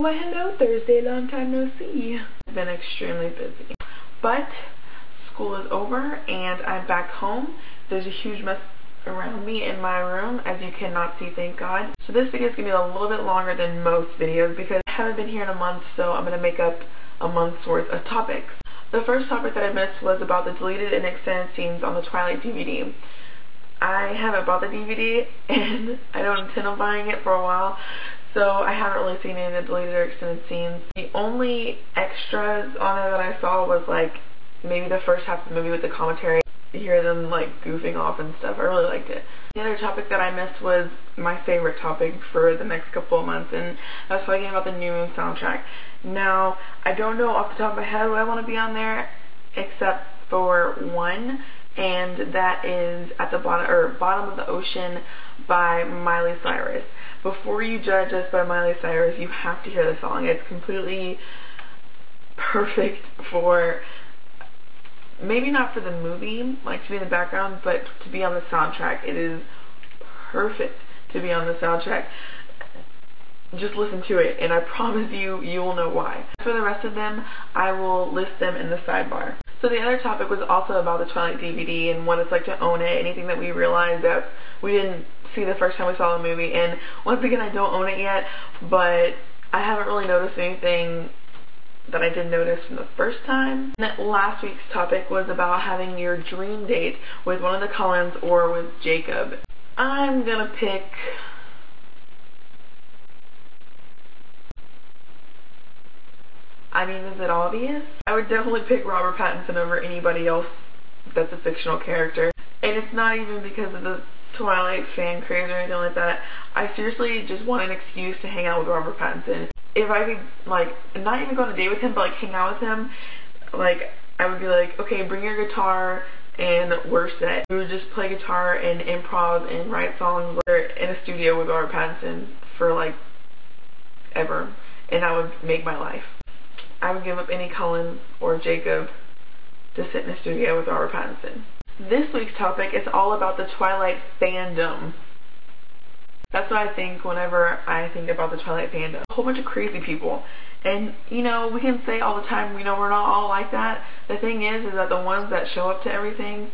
Well, hello Thursday, long time no see. I've been extremely busy, but school is over and I'm back home. There's a huge mess around me in my room, as you cannot see, thank God. So this video is going to be a little bit longer than most videos because I haven't been here in a month, so I'm going to make up a month's worth of topics. The first topic that I missed was about the deleted and extended scenes on the Twilight DVD. I haven't bought the DVD and I don't intend on buying it for a while, so I haven't really seen any of the deleted or extended scenes. The only extras on it that I saw was like maybe the first half of the movie with the commentary. You hear them like goofing off and stuff. I really liked it. The other topic that I missed was my favorite topic for the next couple of months, and that's talking about the new Moon soundtrack. Now, I don't know off the top of my head what I want to be on there, except for one, and that is At the Bottom of the Ocean by Miley Cyrus. Before you judge us by Miley Cyrus, you have to hear the song. It's completely perfect for, maybe not for the movie, like to be in the background, but to be on the soundtrack. It is perfect to be on the soundtrack. Just listen to it, and I promise you, you will know why. For the rest of them, I will list them in the sidebar. So the other topic was also about the Twilight DVD and what it's like to own it, anything that we realized that we didn't see the first time we saw the movie. And once again, I don't own it yet, but I haven't really noticed anything that I did notice from the first time. And last week's topic was about having your dream date with one of the Cullens or with Jacob. I'm gonna pick... I mean, is it obvious? I would definitely pick Robert Pattinson over anybody else that's a fictional character. And it's not even because of the Twilight fan craze or anything like that. I seriously just want an excuse to hang out with Robert Pattinson. If I could, like, not even go on a date with him, but like hang out with him, like, I would be like, okay, bring your guitar and we're set. We would just play guitar and improv and write songs in a studio with Robert Pattinson for like ever, and that would make my life. I would give up any Cullen or Jacob to sit in a studio with Robert Pattinson. This week's topic is all about the Twilight fandom. That's what I think whenever I think about the Twilight fandom. A whole bunch of crazy people. And, you know, we can say all the time, you know, we're not all like that. The thing is that the ones that show up to everything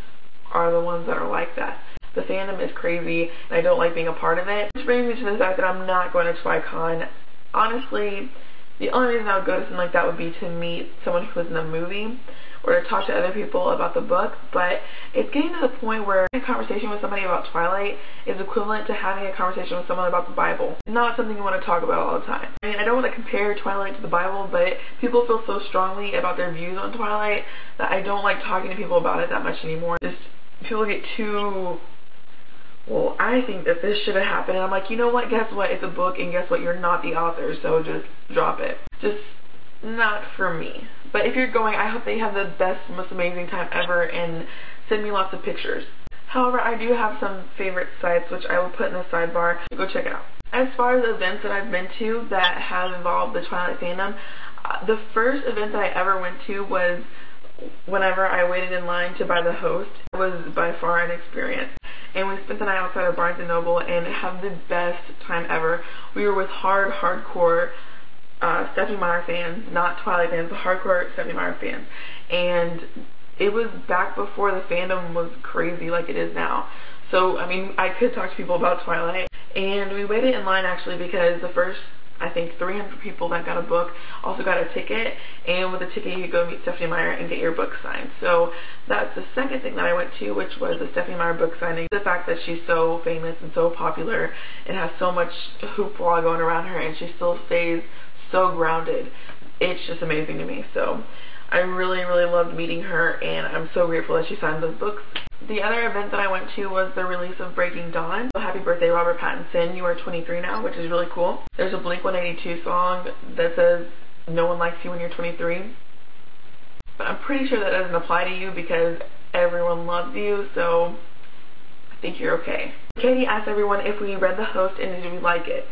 are the ones that are like that. The fandom is crazy, and I don't like being a part of it. Which brings me to the fact that I'm not going to TwiCon. Honestly, the only reason I would go to something like that would be to meet someone who was in a movie or to talk to other people about the book, but it's getting to the point where having a conversation with somebody about Twilight is equivalent to having a conversation with someone about the Bible. Not something you want to talk about all the time. I mean, I don't want to compare Twilight to the Bible, but people feel so strongly about their views on Twilight that I don't like talking to people about it that much anymore. Just people get too... well, I think that this should have happened. And I'm like, you know what? Guess what? It's a book, and guess what? You're not the author, so just drop it. Just not for me. But if you're going, I hope that you have the best, most amazing time ever, and send me lots of pictures. However, I do have some favorite sites, which I will put in the sidebar to go check out. As far as events that I've been to that have involved the Twilight fandom, the first event that I ever went to was whenever I waited in line to buy the host. It was by far an experience. And we spent the night outside of Barnes & Noble and had the best time ever. We were with hardcore Stephenie Meyer fans, not Twilight fans, but hardcore Stephenie Meyer fans. And it was back before the fandom was crazy like it is now. So, I mean, I could talk to people about Twilight. And we waited in line actually because the first, I think, 300 people that got a book also got a ticket, and with a ticket you could go meet Stephenie Meyer and get your book signed. So that's the second thing that I went to, which was the Stephenie Meyer book signing. The fact that she's so famous and so popular and has so much hoopla going around her, and she still stays so grounded, it's just amazing to me. So I really, really loved meeting her, and I'm so grateful that she signed those books. The other event that I went to was the release of Breaking Dawn. So happy birthday, Robert Pattinson. You are 23 now, which is really cool. There's a Blink-182 song that says, "No one likes you when you're 23." But I'm pretty sure that doesn't apply to you because everyone loves you, so I think you're okay. Katie asked everyone if we read The Host and did we like it.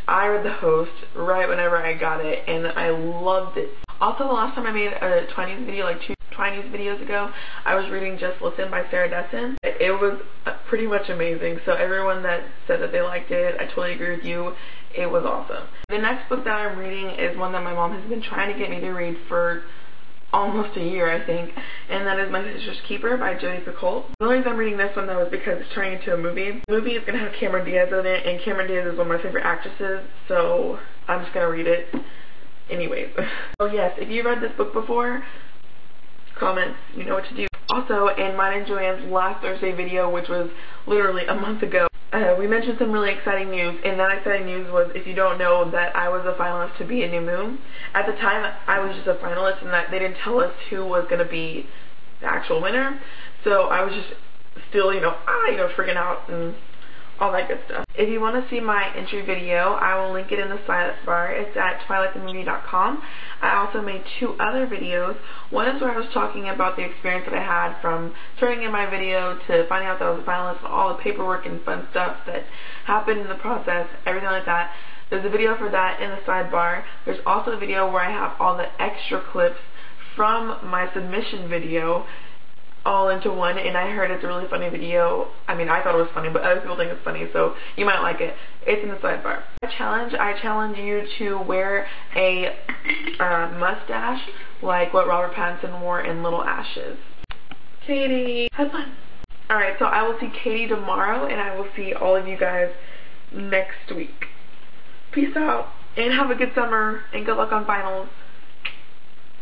I read The Host right whenever I got it, and I loved it. Also, the last time I made a Twinies video, like 2 Twinies videos ago, I was reading Just Listen by Sarah Dessen. It was pretty much amazing. So everyone that said that they liked it, I totally agree with you. it was awesome. The next book that I'm reading is one that my mom has been trying to get me to read for almost a year, I think, and that is My Sister's Keeper by Jodi Picoult. The only reason I'm reading this one, though, is because it's turning into a movie. The movie is going to have Cameron Diaz in it, and Cameron Diaz is one of my favorite actresses, so I'm just going to read it anyways. So yes, if you read this book before, comments, you know what to do. Also, in mine and Joanne's last Thursday video, which was literally a month ago, we mentioned some really exciting news, and that exciting news was, if you don't know, that I was a finalist to be a New Moon. At the time, I was just a finalist, and that they didn't tell us who was going to be the actual winner. So I was just still, you know, freaking out and all that good stuff. If you want to see my entry video, I will link it in the sidebar. It's at twilightthemovie.com. I also made 2 other videos. One is where I was talking about the experience that I had from turning in my video to finding out that I was a finalist, and all the paperwork and fun stuff that happened in the process, everything like that. There's a video for that in the sidebar. There's also a video where I have all the extra clips from my submission video all into one, and I heard it's a really funny video. I mean, I thought it was funny, but other people think it's funny, so you might like it. It's in the sidebar. I challenge you to wear a mustache like what Robert Pattinson wore in Little Ashes. Katie, have fun. Alright, so I will see Katie tomorrow, and I will see all of you guys next week. Peace out, and have a good summer, and good luck on finals.